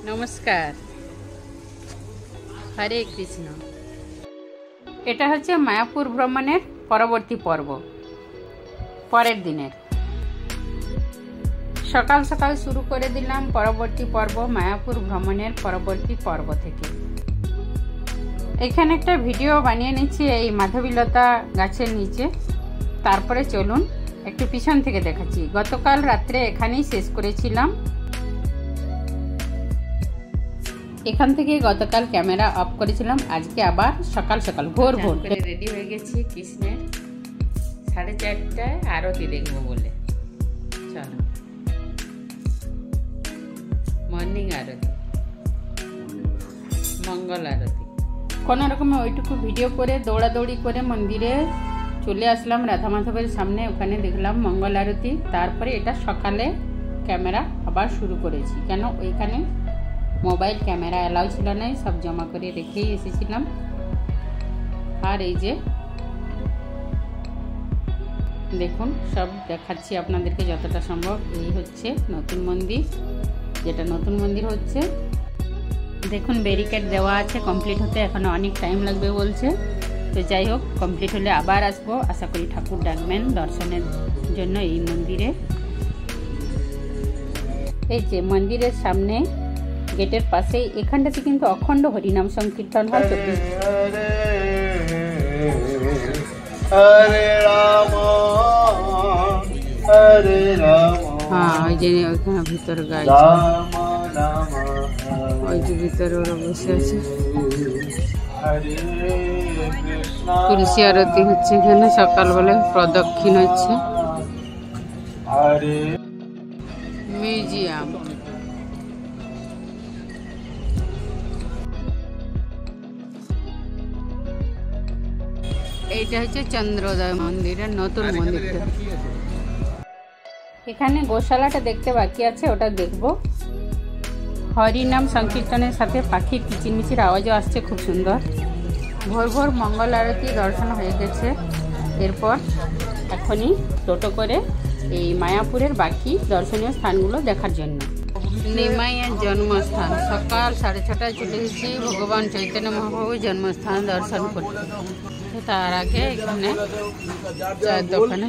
নমস্কার, হরে কৃষ্ণ। এটা হচ্ছে মায়াপুর ভ্রমণের পরবর্তী পর্ব, পরের দিনের। সকাল সকাল শুরু করে দিলাম পরবর্তী পর্ব মায়াপুর ভ্রমণের পরবর্তী পর্ব থেকে। এখানে একটা ভিডিও বানিয়ে নিচ্ছি এই মাধবীলতা গাছের নিচে। তারপরে চলুন একটু পিছন থেকে দেখাচ্ছি। গতকাল রাত্রে এখানেই শেষ করেছিলাম। এখান থেকে গতকাল ক্যামেরা অফ করেছিলাম। আজকে আবার সকাল সকাল ভোর ভোর রেডি হয়ে গেছি কৃষ্ণের 4:30টায় আরতি দেখবো বলে। চলো, মর্নিং আরতি, মঙ্গল আরতি। কোনো রকমে ওইটুকু ভিডিও করে দৌড়াদৌড়ি করে মন্দিরে চলে আসলাম রাধা মাধবের সামনে। ওখানে দেখলাম মঙ্গল আরতি। তারপরে এটা সকালে ক্যামেরা আবার শুরু করেছি, কেন ওইখানে মোবাইল ক্যামেরা অ্যালাউ ছিল না, সব জমা করে রেখেই এসেছিলাম। আর এই যে দেখুন, সব দেখাচ্ছি আপনাদেরকে যতটা সম্ভব। এই হচ্ছে নতুন মন্দির, যেটা নতুন মন্দির হচ্ছে। দেখুন ব্যারিকেড দেওয়া আছে, কমপ্লিট হতে এখনো অনেক টাইম লাগবে বলছে। তো যাই হোক, কমপ্লিট হলে আবার আসবো। আশা করি ঠাকুর ডাকবেন দর্শনের জন্য এই মন্দিরে। এই যে মন্দিরের সামনে গেটের পাশে এখানটাতে কিন্তু অখণ্ড হরিনাম সংকীর্তন হয়। হ্যাঁ, ওই যে ওইখানে ভিতরে গাইছে, ওই যে ভিতরে ওরা বসে আছে। তুলসী আরতি হচ্ছে এখানে, সকালবেলায় প্রদক্ষিণ হচ্ছে। মিউজিয়াম, এইটা হচ্ছে চন্দ্রোদয় মন্দিরের নতুন মন্দিরটা। এখানে গোশালাটা দেখতে বাকি আছে, ওটা দেখব। হরিনাম সংকীর্তনের সাথে পাখির কিচিরমিচির আওয়াজও আসছে, খুব সুন্দর। ভোর ভোর মঙ্গল আরতি দর্শন হয়ে গেছে। এরপর এখনই টোটো করে এই মায়াপুরের বাকি দর্শনীয় স্থানগুলো দেখার জন্য। নিমাইয়ের জন্মস্থান, সকাল 6:30টায় চলে এসেছি ভগবান চৈতন্য মহাপ্রভুর জন্মস্থান দর্শন করতে। তার আগে এখানে চায়ের দোকানে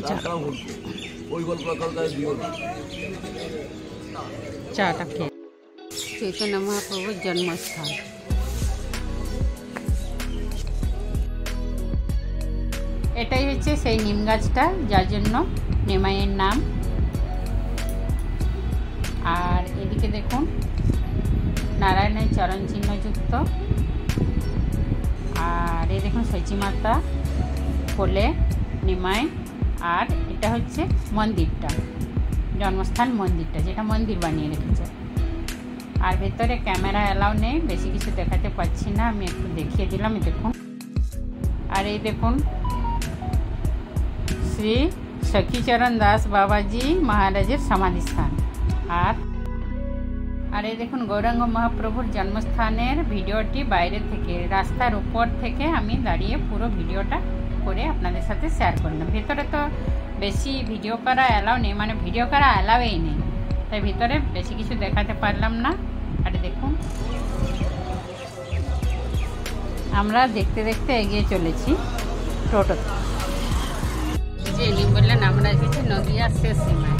চাটা খেয়ে চৈতন্য মহাপ্রভুর জন্মস্থান। এটাই হচ্ছে সেই নিম গাছটা, যার জন্য নিমাইয়ের নাম। আর এদিকে দেখুন নারায়ণের চরণ চিহ্নযুক্ত। আর এই দেখুন সচি মাতা, কোলে নিমাই। আর এটা হচ্ছে মন্দিরটা, জন্মস্থান মন্দিরটা, যেটা মন্দির বানিয়ে রেখেছে। আর ভেতরে ক্যামেরা অ্যালাউ নেই, বেশি কিছু দেখাতে পাচ্ছি না, আমি একটু দেখিয়ে দিলাম। দেখুন, আর এই দেখুন শ্রী সখীচরণ দাস বাবাজি মহারাজের সমাধিস্থান। আর এই দেখুন গৌরাঙ্গ মহাপ্রভুর জন্মস্থানের ভিডিওটি বাইরে থেকে, রাস্তার উপর থেকে আমি দাঁড়িয়ে পুরো ভিডিওটা করে আপনাদের সাথে শেয়ার করলাম। ভেতরে তো বেশি ভিডিও করা অ্যালাউ নেই, মানে ভিডিও করা অ্যালাউই নেই, তাই ভিতরে বেশি কিছু দেখাতে পারলাম না। আর দেখুন আমরা দেখতে দেখতে এগিয়ে চলেছি টোটোতে। যে ইনি বললেন আমরা এসেছি নদিয়ার শেষ সীমায়,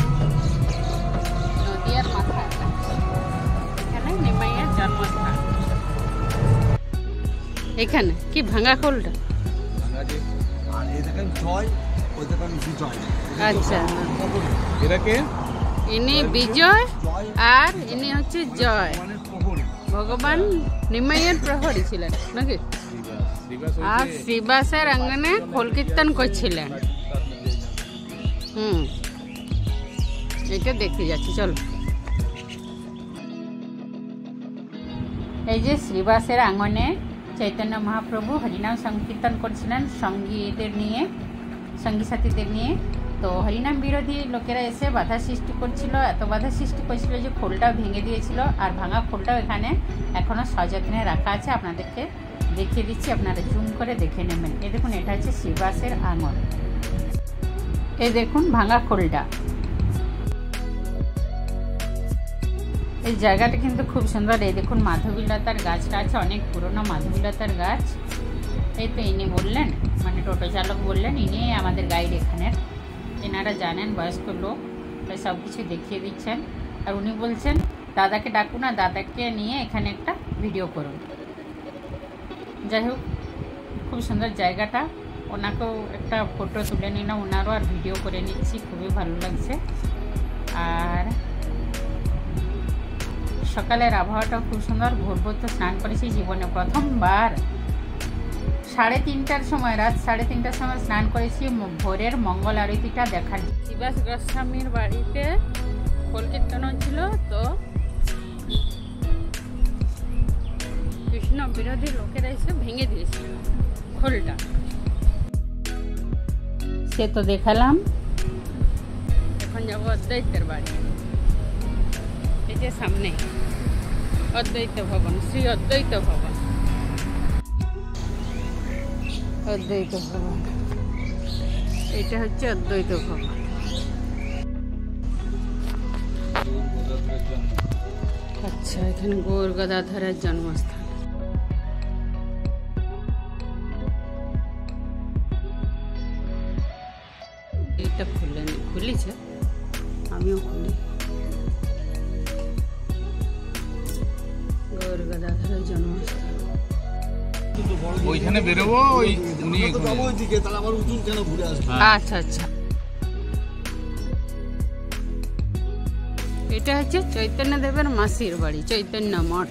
নদিয়ার মাথা। এখানে নিমাইয়ের জন্মস্থান। এখানে কি ভাঙা খোলটা? আচ্ছা, ইনি বিজয় আর ইনি হচ্ছে জয়। ভগবান নিমাইয়ের প্রহরী ছিলেন নাকি? আর শ্রীবাসের আঙ্গনে খোল কীর্তন করছিলেন। এটা দেখতে যাচ্ছি, চলো। এই যে শ্রীবাসের আঙ্গনে চৈতন্য মহাপ্রভু হরিনাম সংকীর্তন করছিলেন সঙ্গীদের নিয়ে, সঙ্গী সাথীদের নিয়ে। তো হরিনাম বিরোধী লোকেরা এসে বাধা সৃষ্টি করছিল, এত বাধা সৃষ্টি করছিল যে খোলটাও ভেঙে দিয়েছিল। আর ভাঙা খোলটাও এখানে এখনও সযত্নে রাখা আছে, আপনাদেরকে দেখিয়ে দিচ্ছি, আপনারা জুম করে দেখে নেবেন। এই দেখুন, এটা হচ্ছে শ্রীবাসের আঙন। এই দেখুন ভাঙা খোলটা। এই জায়গাটা কিন্তু খুব সুন্দর। এই দেখুন মাধবীলতার গাছটা আছে, অনেক পুরনো মাধবীলতার গাছ। এই তো ইনি বললেন, মানে টোটো চালক বললেন, ইনি আমাদের গাইড এখানের। এনারা জানেন, বয়স্ক লোক, তাই সব কিছু দেখিয়ে দিচ্ছেন। আর উনি বলছেন দাদাকে ডাকুন, না দাদাকে নিয়ে এখানে একটা ভিডিও করুন। যাই হোক, খুব সুন্দর জায়গাটা। ওনাকেও একটা ফটো তুলে নিলাম, ওনারও আর ভিডিও করে নিচ্ছি, খুবই ভালো লাগছে। আর সকালের আবহাওয়াটাও খুব সুন্দর। ভোর ভোর তো স্নান করেছি, জীবনে প্রথমবার 3:30টার সময়, রাত 3:30টার সময় স্নান করেছি ভোরের মঙ্গল আরতিটা দেখার। শিবাস গোস্বামীর বাড়িতে খোল কীর্তন ছিল, তো কৃষ্ণ বিরোধী লোকেরা এসে ভেঙে দিয়েছিল খোলটা। সে তো দেখালাম। এখন যাবো অদ্বৈতের বাড়ি। এই যে সামনে অদ্বৈত ভবন, শ্রী অদ্বৈত ভবন। অদ্বৈত ভবন, এটা হচ্ছে অদ্বৈত ভবন। আচ্ছা, এখানে গৌর গদাধরের জন্মস্থান। এটা খুলেছে, আমিও খুলি। গৌর গদাধরের জন্মস্থান। ওইখানে বেরোবো, ওই উনি ওইদিকে, তাহলে আবার উঁচু কেন ঘুরে আসবে? আচ্ছা আচ্ছা, এটা হচ্ছে চৈতন্য দেবের মাসির বাড়ি, চৈতন্য মঠ।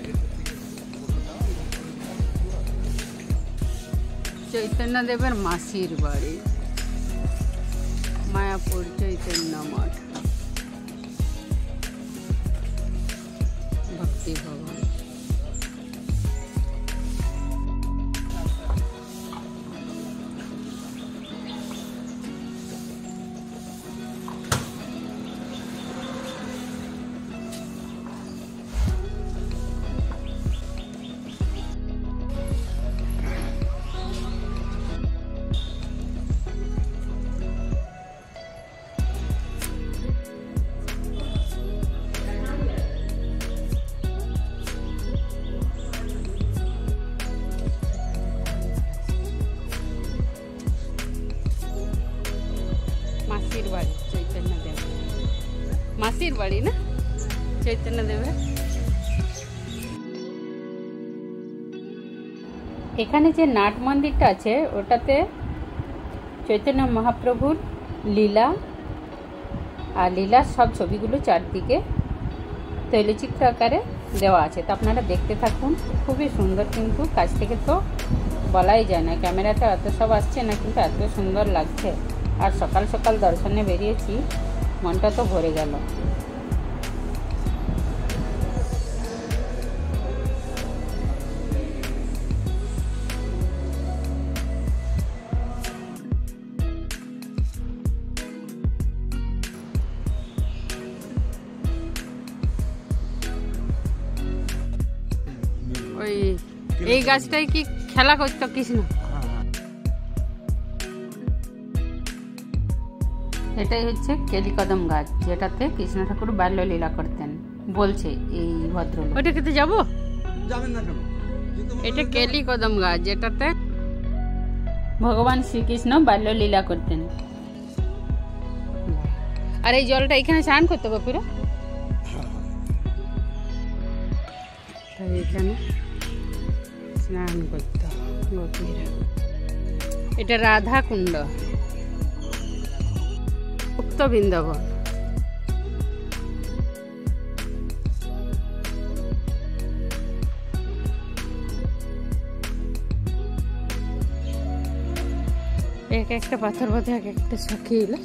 চৈতন্য দেবের মাসির বাড়ি, মায়াপুর চৈতন্য মঠ, ভক্তি ভবন। মাসির বাড়ি চৈতন্য দেব, মাসির বাড়ি না চৈতন্য দেবের। এখানে যে নাট মন্দিরটা আছে, ওটাতে চৈতন্য মহাপ্রভুর লীলা আর লীলার সব ছবিগুলো চারদিকে তৈলচিত্র আকারে দেওয়া আছে। তো আপনারা দেখতে থাকুন, খুবই সুন্দর। কিন্তু কাছ থেকে তো বলাই যায় না, ক্যামেরাতে এত সব আসছে না, কিন্তু এত সুন্দর লাগছে। আর সকাল সকাল দর্শনে বেরিয়েছি, মনটা তো ভরে গেল। ওই এই গাছটাই কি খেলা করতো কৃষ্ণ? এটাই হচ্ছে কেলিকদম গাছ, যেটাতে কৃষ্ণ ঠাকুর বাল্যলীলা করতেন বলছে এই ভদ্রলোক। ওইটা খেতে যাবো? যাবেন না কেন? এটা কেলিকদম গাছ, যেটাতে ভগবান শ্রীকৃষ্ণ বাল্যলীলা করতেন। আর এই জলটা এখানে স্নান করতে গোপীরা, তাই এখানে স্নান করতে গোপীরা। এটা রাধা কুণ্ড, গুপ্ত বৃন্দাবন। এক একটা পাথর বোধ এক একটা সখী এলো,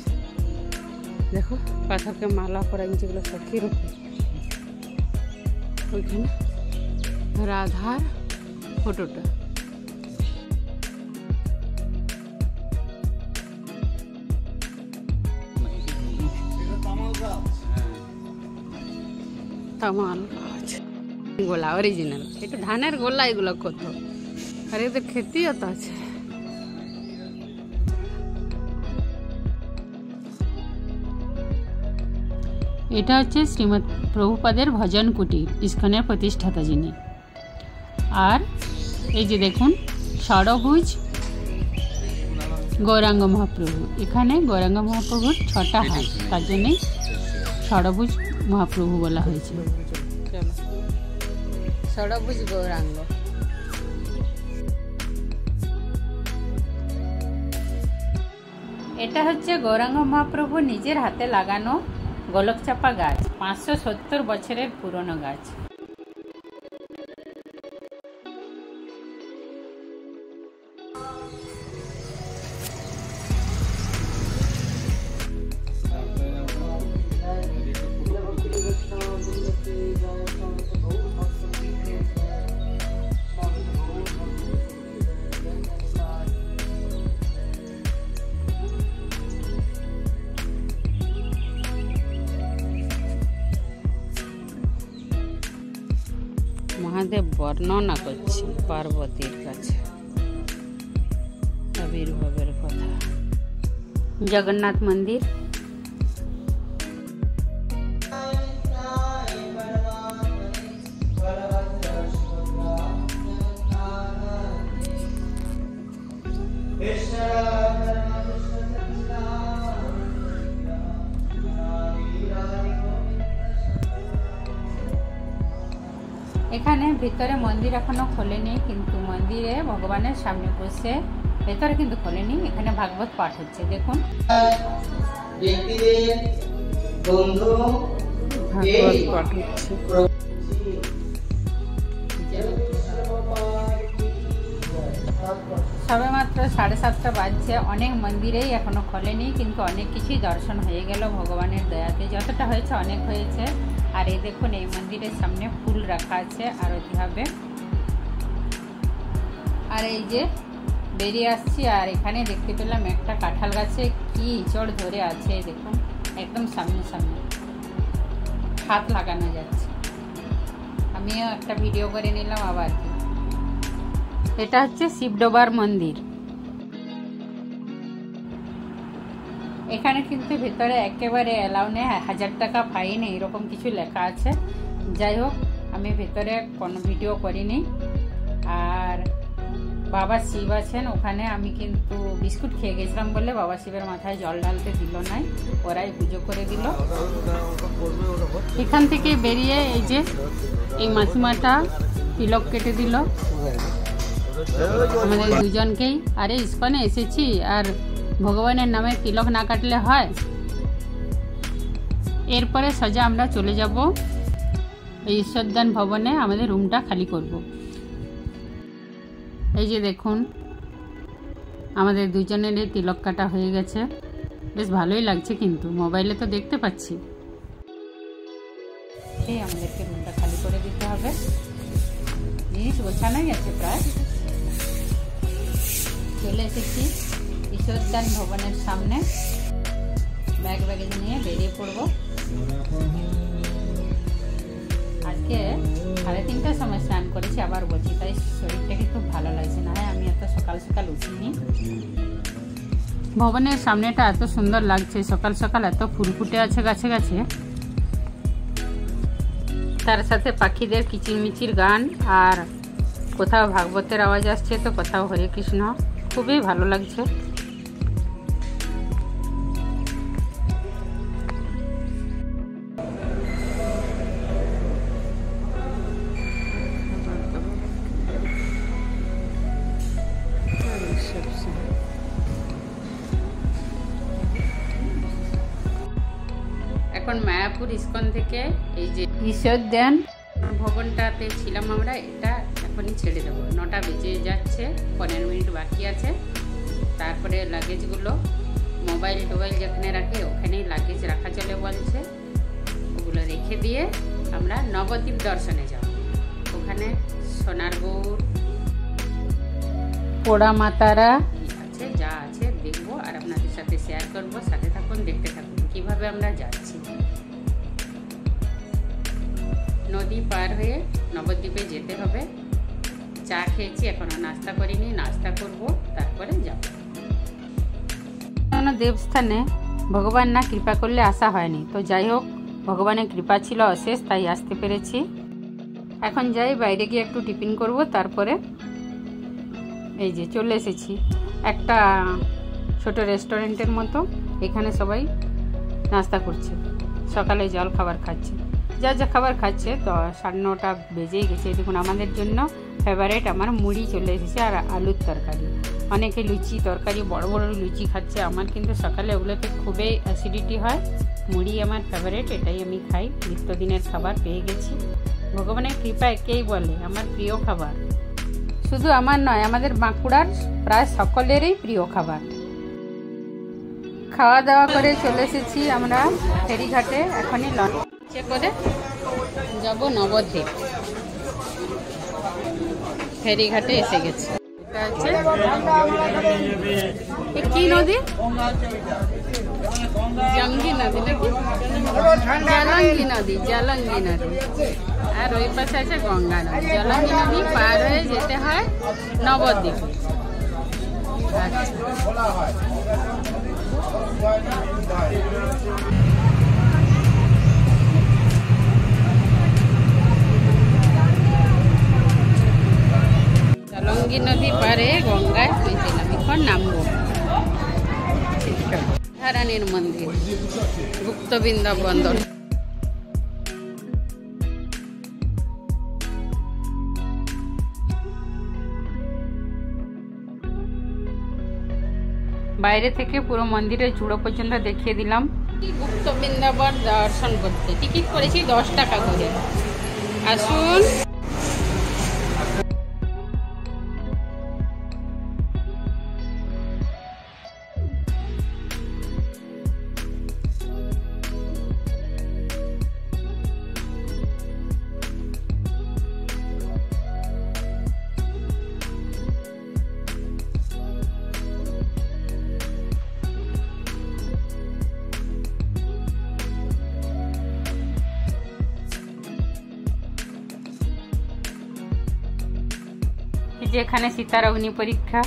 দেখো পাথরকে মালা করা যেগুলো সখীর উপরে। ওইখানে রাধার ফটোটা। তামাল গাছ, গোলা অরিজিনাল। এটা ধানের গোলা, এগুলো কত। আর এদের খেতিও তো আছে। এটা হচ্ছে শ্রীমৎ প্রভুপাদের ভজন কুটির, ইস্কনের প্রতিষ্ঠাতা যিনি। আর এই যে দেখুন ষড়ভুজ গৌরাঙ্গ মহাপ্রভু। এখানে গৌরাঙ্গ মহাপ্রভুর 6টা হাত, তার জন্যই ষড়ভুজ মহাপ্রভু বলা হয়েছে। ষড়ভুজ গৌরাঙ্গ। এটা হচ্ছে গৌরাঙ্গ মহাপ্রভু নিজের হাতে লাগানো গোলকচাপা গাছ, 570 বছরের পুরনো গাছ। মহাদেব বর্ণনা করছে পার্বতীর কাছে আবির্ভাবের কথা। জগন্নাথ মন্দির। এখানে ভিতরে মন্দির এখনো খোলেনি, কিন্তু মন্দিরে ভগবানের সামনে বসে, ভেতরে কিন্তু খোলেনি, এখানে ভাগবত পাঠ হচ্ছে। দেখুন ভাগবত পাঠ হচ্ছে। সবে মাত্র 7:30 বাজছে। অনেক মন্দিরেই এখনো খোলেনি, কিন্তু অনেক কিছুই দর্শন হয়ে গেল ভগবানের দয়াতে। যতটা হয়েছে অনেক হয়েছে। আর এই দেখুন এই মন্দিরের সামনে ফুল রাখা আছে, আরতি হবে। আর এই যে বেরিয়ে আসছি, আর এখানে দেখতে পেলাম একটা কাঁঠাল গাছে কি ইঁচড় ধরে আছে। দেখুন একদম সামনে সামনে হাত লাগানো যাচ্ছে। আমিও একটা ভিডিও করে নিলাম আবার। এটা হচ্ছে শিবডোবার মন্দির। এখানে কিন্তু ভেতরে একেবারে অ্যালাউ নেই, 1000 টাকা ফাইন, এইরকম কিছু লেখা আছে। যাই হোক, আমি ভেতরে কোনো ভিডিও করিনি। আর বাবা শিব আছেন ওখানে। আমি কিন্তু বিস্কুট খেয়ে গেছিলাম বলে বাবা শিবের মাথায় জল ঢালতে দিল নাই, ওরাই পুজো করে দিল। এখান থেকে বেরিয়ে এই যে এই মাসিমাটা তিলক কেটে দিল আমাদের দুজনকেই। আরে ইস্কনে এসেছি আর ভগবানের নামে তিলক না কাটলে হয়? এরপরে সোজা আমরা চলে যাব এই ঈশ্বরদান ভবনে, আমাদের রুমটা খালি করব। এই যে দেখুন আমাদের দুজনের তিলক কাটা হয়ে গেছে, বেশ ভালোই লাগছে, কিন্তু মোবাইলে তো দেখতে পাচ্ছি। এই আমাদেরকে রুমটা খালি করে দিতে হবে। জিনিস গোছানোই আছে প্রায়। চলে এসেছি ঈশ্বরদান ভবনের সামনে, ব্যাগ নিয়ে বেরিয়ে পড়ব। আজকে 3:30টার সময় স্নান করেছি, আবার বলছি, তাই শরীরটাকে খুব ভালো লাগছে। না হয় আমি এত সকাল সকাল উঠিনি। ভবনের সামনেটা এত সুন্দর লাগছে, সকাল সকাল এত ফুল ফুটে আছে গাছে গাছে, তার সাথে পাখিদের কিচিরমিচির গান, আর কোথাও ভাগবতের আওয়াজ আসছে তো কোথাও হরে কৃষ্ণ। খুবই ভালো লাগছে। এখন মায়াপুর ইস্কন থেকে এই যে ঈশ্বরদান ভবনটাতে ছিলাম আমরা, এটা এখনই ছেড়ে দেবো। 9টা বেজে যাচ্ছে, 15 মিনিট বাকি আছে। তারপরে লাগেজগুলো, মোবাইল টোবাইল যেখানে রাখে ওখানেই লাগেজ রাখা চলে বলছে, ওগুলো রেখে দিয়ে আমরা নবদ্বীপ দর্শনে যাব। ওখানে সোনার গৌর, পোড়া মাতারা আছে, যা আছে দেখবো আর আপনাদের সাথে শেয়ার করবো। সাথে থাকুন, দেখতে থাকুন কিভাবে আমরা যাচ্ছি। নদী পার হয়ে নবদ্বীপে যেতে হবে। চা খেয়েছি, এখনো নাস্তা করিনি, নাস্তা করব, তারপরে যাব। দেবস্থানে ভগবান না কৃপা করলে আসা হয়নি। তো যাই হোক, ভগবানের কৃপা ছিল অশেষ, তাই আসতে পেরেছি। এখন যাই, বাইরে গিয়ে একটু টিফিন করব, তারপরে এই যে চলে এসেছি একটা ছোট রেস্টুরেন্টের মতো। এখানে সবাই নাস্তা করছে, সকালে জল খাবার খাচ্ছে, যা যা খাবার খাচ্ছে। তো 9:30 বেজেই গেছে। দেখুন আমাদের জন্য ফেভারিট আমার মুড়ি চলে এসেছে আর আলুর তরকারি। অনেকে লুচি তরকারি বড় বড় লুচি খাচ্ছে, আমার কিন্তু সকালে ওগুলোতে খুবই অ্যাসিডিটি হয়। মুড়ি আমার ফেভারিট, এটাই আমি খাই। নিত্যদিনের খাবার পেয়ে গেছি, ভগবানের কৃপা একেই বলে আমার প্রিয় খাবার। শুধু আমার নয়, আমাদের বাঁকুড়ার প্রায় সকলেরই প্রিয় খাবার। খাওয়া দাওয়া করে চলে এসেছি আমরা ফেরিঘাটে। এখনই লঞ্চে করে যাব নবদ্বীপ। ফেরিঘাটে এসে গেছি। এটা হচ্ছে কি নদী? জঙ্গি নদী নাকি? জলঙ্গি নদী, জলঙ্গি নদী। আর ওই পাশে আছে গঙ্গা নদী। জলঙ্গি নদী পার হয়ে যেতে হয় নবদ্বীপ। জলঙ্গি নদী পারে গঙ্গায় হয়েছিলাম, এখন নামবো। রাধারানীর মন্দির, গুপ্তবিন্দা বন্দর। বাইরে থেকে পুরো মন্দিরের চূড়ো পর্যন্ত দেখিয়ে দিলাম। গুপ্ত বৃন্দাবন দর্শন করতে টিকিট করেছি 10 টাকা করে। আসুন। যেখানে সীতার অগ্নি পরীক্ষা।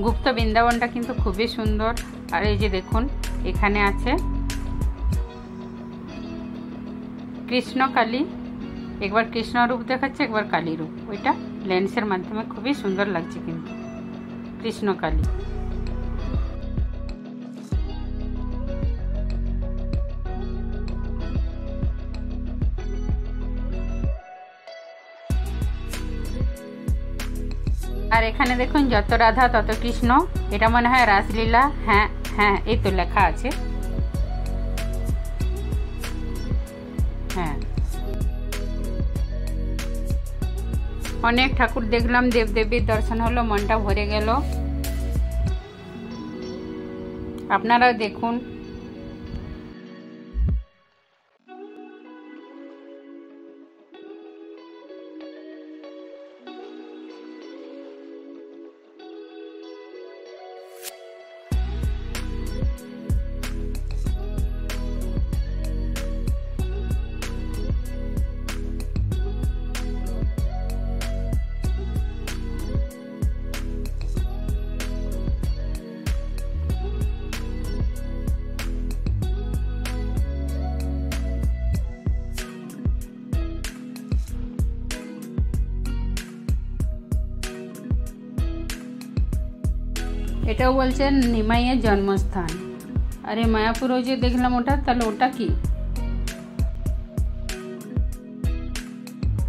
গুপ্ত বৃন্দাবনটা কিন্তু খুবই সুন্দর। আর এই যে দেখুন এখানে আছে কৃষ্ণ কালী, একবার কৃষ্ণ রূপ দেখাচ্ছে, একবার কালী রূপ। ওইটা লেন্সের মাধ্যমে খুবই সুন্দর লাগছে কিন্তু কৃষ্ণ কালী। আর এখানে দেখুন যত রাধা তত কৃষ্ণ, এটা মনে হয় রাসলীলা। হ্যাঁ হ্যাঁ, এই তো লেখা আছে। হ্যাঁ, অনেক ঠাকুর দেখলাম, দেবদেবীর দর্শন হলো, মনটা ভরে গেল। আপনারাও দেখুন। এটাও বলছেন নিমাইয়ের জন্মস্থান। আরে মায়াপুরও যে দেখলাম ওটা, তাহলে ওটা কি?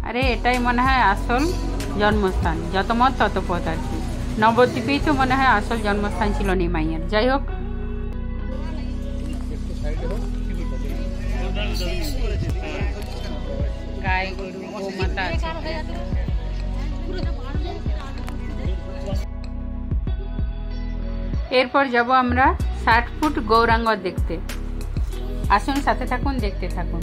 আরে এটাই মনে হয় আসল জন্মস্থান। যত মত তত পথ আর কি। নবদ্বীপেই তো মনে হয় আসল জন্মস্থান ছিল নিমাইয়ের। যাই হোক, গায়ে গরু গোমাতা আছে। এরপর যাব আমরা 60 ফুট গৌরাঙ্গ দেখতে। আসুন, সাথে থাকুন, দেখতে থাকুন।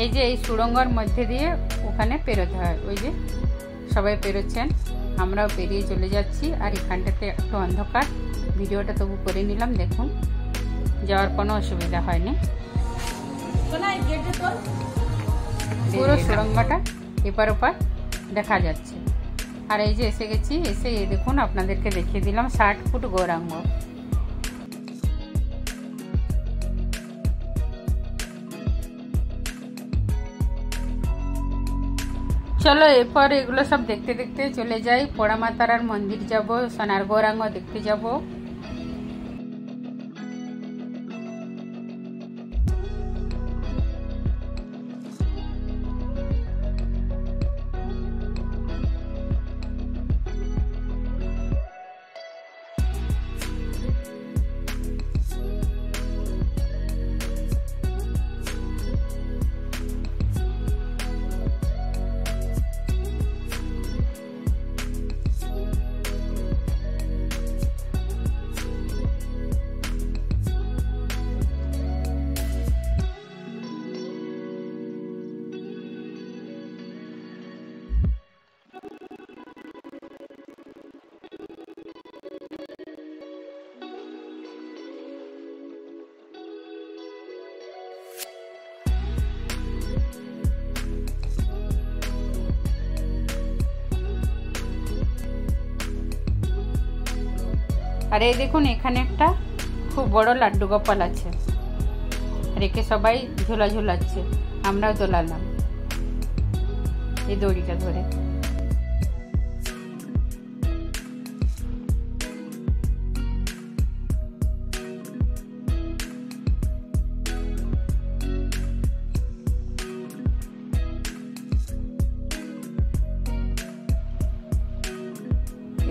এই যে এই সুড়ঙ্গর মধ্যে দিয়ে ওখানে পেরোতে হয়। ওই যে সবাই পেরোচ্ছেন, আমরাও পেরিয়ে চলে যাচ্ছি। আর এখানটাতে একটু অন্ধকার, ভিডিওটা তবু করে নিলাম। দেখুন, যাওয়ার কোনো অসুবিধা হয়নি। পুরো সুড়ঙ্গটা এপার ওপার দেখা যাচ্ছে। আর এই যে এসে গেছি, এসে এই দেখুন আপনাদেরকে দেখিয়ে দিলাম 60 ফুট গৌরাঙ্গ। চলো এরপর এগুলো সব দেখতে দেখতে চলে যাই, পোড়ামা তারার মন্দির যাব, সোনার গৌরাঙ্গ দেখতে যাব। আর এই দেখুন এখানে একটা খুব বড় লাড্ডু গোপাল আছে, আর একে সবাই ঝোলা ঝোলাচ্ছে, আমরাও দোলালাম এই দড়িটা ধরে।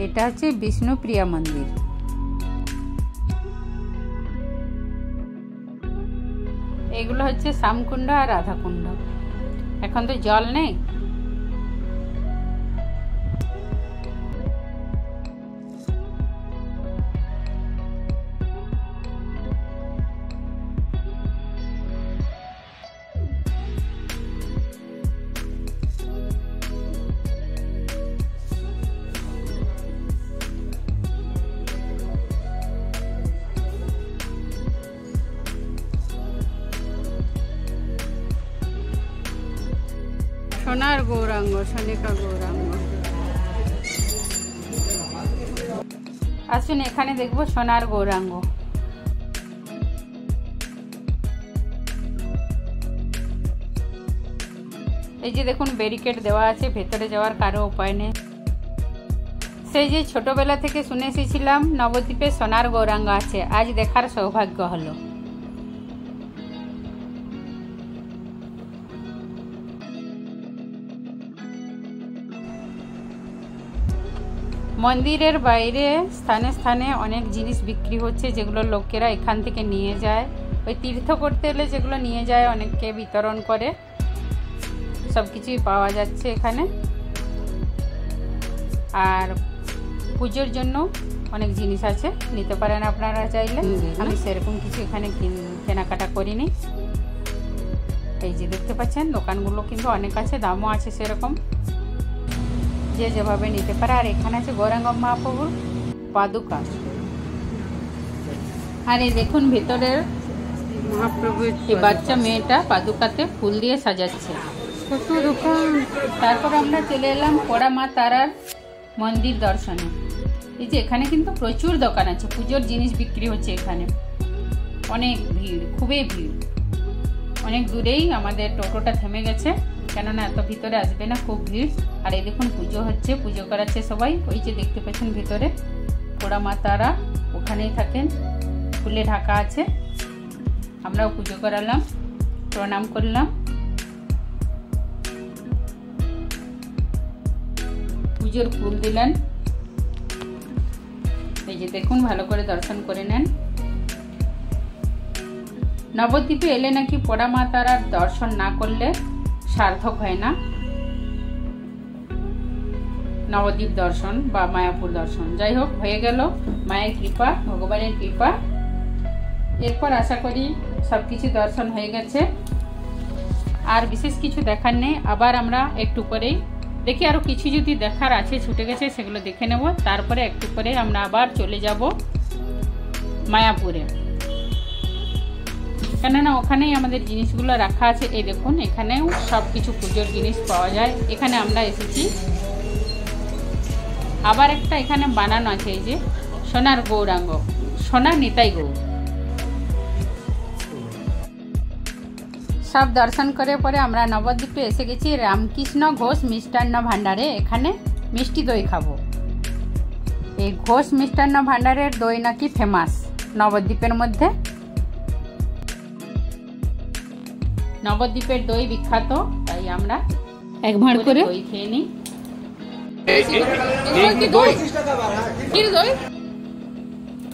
এটা হচ্ছে বিষ্ণুপ্রিয়া মন্দির। এগুলো হচ্ছে শ্যামকুণ্ড আর রাধাকুণ্ড। এখন তো জল নেই। সোনার গৌরাঙ্গ, সোনিকা গৌরাঙ্গ। আসুন এখানে দেখবো সোনার গৌরাঙ্গ। এই যে দেখুন ব্যারিকেড দেওয়া আছে, ভেতরে যাওয়ার কারো উপায় নেই। সেই যে ছোটবেলা থেকে শুনে এসেছিলাম নবদ্বীপে সোনার গৌরাঙ্গ আছে, আজ দেখার সৌভাগ্য হলো। মন্দিরের বাইরে স্থানে স্থানে অনেক জিনিস বিক্রি হচ্ছে, যেগুলো লোকেরা এখান থেকে নিয়ে যায়। ওই তীর্থ করতে এলে যেগুলো নিয়ে যায় অনেককে বিতরণ করে, সব কিছুই পাওয়া যাচ্ছে এখানে। আর পুজোর জন্য অনেক জিনিস আছে, নিতে পারেন আপনারা চাইলে। আমি সেরকম কিছু এখানে কেনাকাটা করিনি। এই যে দেখতে পাচ্ছেন দোকানগুলো কিন্তু অনেক আছে, দামও আছে সেরকম, যে যেভাবে নিতে পারে। আর এখানে আছে গৌরাঙ্গ মহাপ্রভুর পাদুকা। আর এই দেখুন ভিতরের মহাপ্রভুর বাচ্চা মেয়েটা পাদুকাতে ফুল দিয়ে সাজাচ্ছে। কত দোকান। তারপর আমরা চলে এলাম পোড়ামা তারার মন্দির দর্শনে। এই যে এখানে কিন্তু প্রচুর দোকান আছে, পুজোর জিনিস বিক্রি হচ্ছে এখানে। অনেক ভিড়, খুবই ভিড়। অনেক দূরেই আমাদের টোটোটা থেমে গেছে, কেননা এত ভিতরে আসবে না, খুব ভিড়। আর এই দেখুন পুজো হচ্ছে, পুজো করাচ্ছে সবাই। ওই যে দেখতে পাচ্ছেন ভিতরে পোড়ামা তারা ওখানেই থাকেন, ফুলে ঢাকা আছে। আমরাও পুজো করালাম, প্রণাম করলাম। পুজোর ফুল দিলেন। এই যে দেখুন ভালো করে দর্শন করে নেন। নবদ্বীপে এলে নাকি পোড়ামা তারার দর্শন না করলে সার্থক হয় না নবদ্বীপ দর্শন বা মায়াপুর দর্শন। যাই হোক, হয়ে গেল মায়ের কৃপা, ভগবানের কৃপা। এরপর আশা করি সবকিছু দর্শন হয়ে গেছে, আর বিশেষ কিছু দেখার নেই। আবার আমরা একটু পরেই দেখি, আরো কিছু যদি দেখার আছে ছুটে গেছে সেগুলো দেখে নেব। তারপরে একটু পরে আমরা আবার চলে যাব মায়াপুরে, কেননা ওখানেই আমাদের জিনিসগুলো রাখা আছে। এই দেখুন এখানেও সব কিছু পুজোর জিনিস পাওয়া যায়। এখানে আমরা এসেছি আবার একটা এখানে বানানো আছে, এই যে সোনার গৌরাঙ্গ, সোনার নিতাই গৌর। সব দর্শন করে পরে আমরা নবদ্বীপে এসে গেছি রামকৃষ্ণ ঘোষ মিষ্টান্ন ভাণ্ডারে। এখানে মিষ্টি দই খাবো। এই ঘোষ মিষ্টান্ন ভাণ্ডারের দই নাকি ফেমাস নবদ্বীপের মধ্যে। নবদ্বীপের দই বিখ্যাত, তাই আমরা এক ভাঁড় করে দই খেয়ে নিই।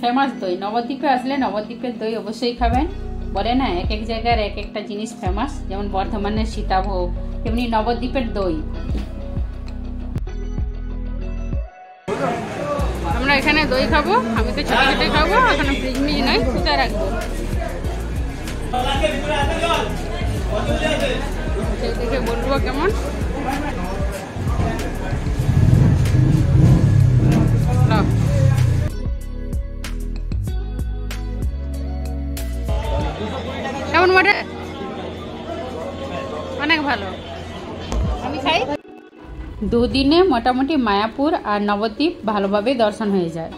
ফেমাস দই, নবদ্বীপে আসলে নবদ্বীপের দই অবশ্যই খাবেন। বলে না এক এক জায়গার এক একটা জিনিস ফেমাস, যেমন বর্ধমানের সীতাভোগ, তেমনি নবদ্বীপের দই। আমরা এখানে দই খাবো, আমি তো ছোট ছোট খাবো, এখানে ফ্রিজ মিজ নয়, কোথায় রাখবো। দেখে বলবো কেমন। কেমন বটে? অনেক ভালো, আমি খাই। দুদিনে মোটামুটি মায়াপুর আর নবদ্বীপ ভালোভাবে দর্শন হয়ে যায়।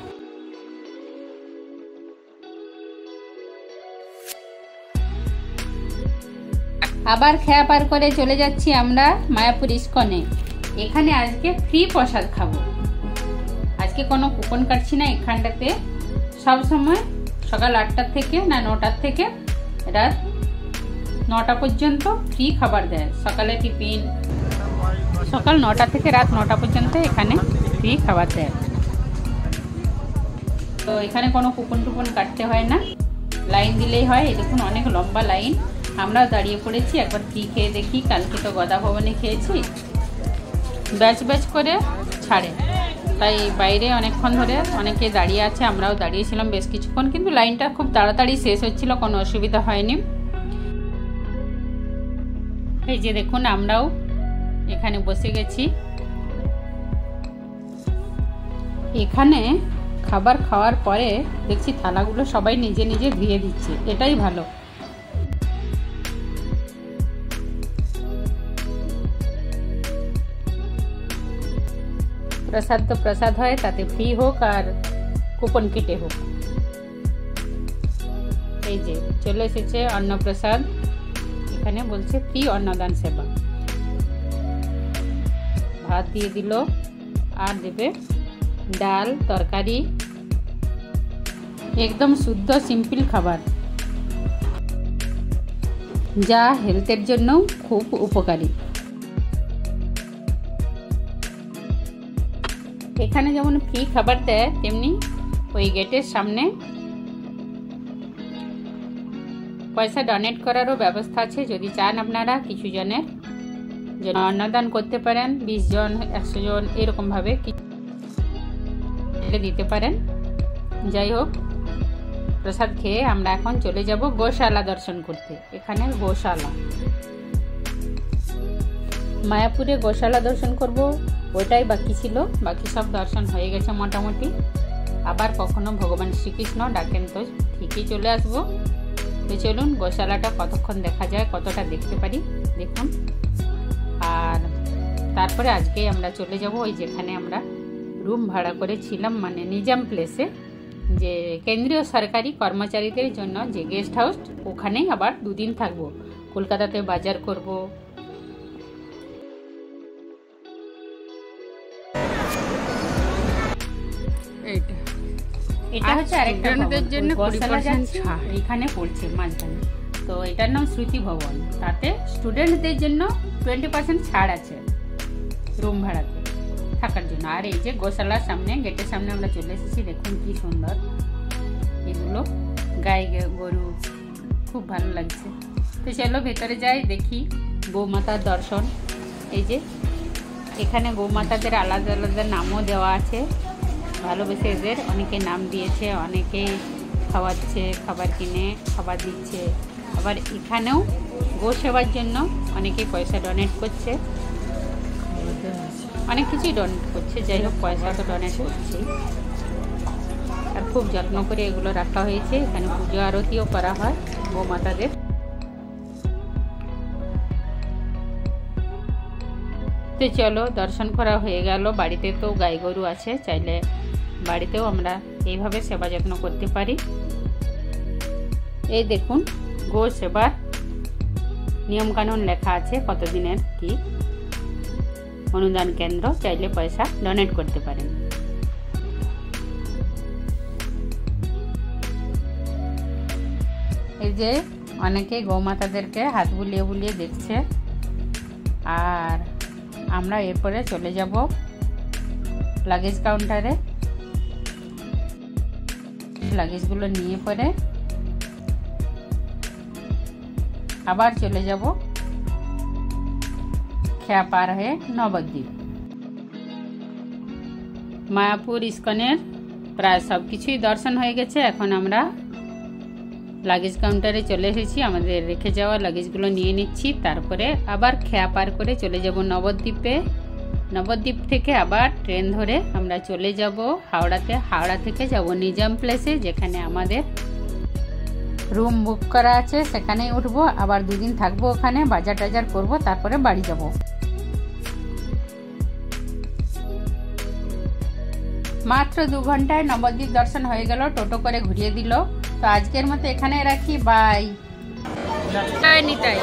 আবার খেয়া পার করে চলে যাচ্ছি আমরা মায়াপুর ইস্কনে। এখানে আজকে ফ্রি প্রসাদ খাবো। আজকে কোনো কুপন কাটছি না। এখানটাতে সব সময় সকাল 8টা থেকে না 9টার থেকে রাত 9টা পর্যন্ত ফ্রি খাবার দেয়। সকালে টিফিন, সকাল 9টা থেকে রাত 9টা পর্যন্ত এখানে ফ্রি খাবার দেয়। তো এখানে কোনো কুপন টুপন কাটতে হয় না, লাইন দিলেই হয়। এই দেখুন অনেক লম্বা লাইন, আমরাও দাঁড়িয়ে পড়েছি। একবার ফ্রি খেয়ে দেখি। কালকে তো গদা ভবনে খেয়েছি, ব্যাচ ব্যাচ করে ছাড়ে, তাই বাইরে অনেকক্ষণ ধরে অনেকে দাঁড়িয়ে আছে। আমরাও দাঁড়িয়েছিলাম বেশ কিছুক্ষণ, কিন্তু লাইনটা খুব তাড়াতাড়ি শেষ হচ্ছিল, কোনো অসুবিধা হয়নি। এই যে দেখুন আমরাও এখানে বসে গেছি। এখানে খাবার খাওয়ার পরে দেখছি থালাগুলো সবাই নিজে নিজে ধুয়ে দিচ্ছে, এটাই ভালো। প্রসাদ তো প্রসাদ হয়, তাতে ফ্রি হোক আর কুপন কেটে হোক। এই যে চলে এসেছে অন্নপ্রসাদ, এখানে বলছে ফ্রি অন্নদান সেবা। ভাত দিয়ে দিল, আর দেবে ডাল তরকারি, একদম শুদ্ধ সিম্পল খাবার, যা হেলথের জন্য খুব উপকারী। এখানে যেমন ফ্রি খাবার দেয়, তেমনি ওই গেটের সামনে পয়সা ডোনেট করারও ব্যবস্থা আছে। যদি চান আপনারা কিছু জনের জন্য অন্নদান করতে পারেন, 20 জন 100 জন এরকমভাবে দিতে পারেন। যাই হোক, প্রসাদ খেয়ে আমরা এখন চলে যাব গোশালা দর্শন করতে। এখানে গোশালা, মায়াপুরে গোশালা দর্শন করব, ওটাই বাকি ছিল। বাকি সব দর্শন হয়ে গেছে মোটামুটি। আবার কখনো ভগবান শ্রীকৃষ্ণ ডাকেন তো ঠিকই চলে আসবো। তো চলুন গোশালাটা কতক্ষণ দেখা যায়, কতটা দেখতে পারি দেখুন। আর তারপরে আজকে আমরা চলে যাব ওই যেখানে আমরা রুম ভাড়া করেছিলাম, মানে নিজাম প্লেসে, যে কেন্দ্রীয় সরকারি কর্মচারীদের জন্য যে গেস্ট হাউস, ওখানেই আবার 2 দিন থাকবো। কলকাতাতে বাজার করব। এটা হচ্ছে আরেকটা জন্য 20% ছাড় এখানে পড়ছে মাঝখানে। তো এটার নাম স্মৃতি ভবন, তাতে স্টুডেন্টদের জন্য 20% ছাড় আছে রুম ভাড়াতে থাকার জন্য। আর এই যে গোশালার সামনে, গেটের সামনে আমরা চলে এসেছি। দেখুন কি সুন্দর এগুলো, গাই গরু, খুব ভালো লাগছে। তো চলো ভেতরে যাই, দেখি গৌমাতার দর্শন। এই যে এখানে গৌমাতাদের আলাদা আলাদা নামও দেওয়া আছে, ভালোবেসে এদের অনেকে নাম দিয়েছে, অনেকে খাওয়াচ্ছে, খাবার কিনে খাবার দিচ্ছে। আবার এখানেও গো সেবার জন্য অনেকে পয়সা ডোনেট করছে, অনেক কিছুই ডোনেট করছে। যাই হোক, পয়সা তো ডোনেট করছে। আর খুব যত্ন করে এগুলো রাখা হয়েছে। এখানে পুজো আরতিও করা হয় গোমাতাদের। তো তো চলো দর্শন করা হয়ে গেল। বাড়িতে তো গাই গরু আছে, চাইলে বাড়িতেও আমরা এইভাবে সেবা যত্ন করতে পারি। এই দেখুন গো সেবার নিয়মকানুন লেখা আছে, কতদিনের কি অনুদান কেন্দ্র, চাইলে পয়সা ডোনেট করতে পারেন। এই যে অনেকে গৌমাতাদেরকে হাত বুলিয়ে বুলিয়ে দেখছে, আর আমরা এরপরে চলে যাব লাগেজ কাউন্টারে। লাগেজগুলো নিয়ে পরে আবার চলে যাব খেয়া পার হয়ে নবদ্বীপ। মায়াপুর ইস্কনের প্রায় সব কিছুই দর্শন হয়ে গেছে। এখন আমরা লাগেজ কাউন্টারে চলে এসেছি, আমাদের রেখে যাওয়া লাগেজগুলো নিয়ে নিচ্ছি। তারপরে আবার খেয়া পার করে চলে যাব নবদ্বীপে। নবদ্বীপ থেকে আবার ট্রেন ধরে আমরা চলে যাব হাওড়াতে। হাওড়া থেকে যাব নিজাম প্লেসে, যেখানে আমাদের রুম বুক করা আছে, সেখানেই উঠবো। আবার দুদিন থাকবো ওখানে, বাজার টাজার করবো, তারপরে বাড়ি যাব। মাত্র 2 ঘন্টায় নবদ্বীপ দর্শন হয়ে গেল, টোটো করে ঘুরিয়ে দিল। তো আজকের মতো এখানে রাখি, বাই। নিতাই।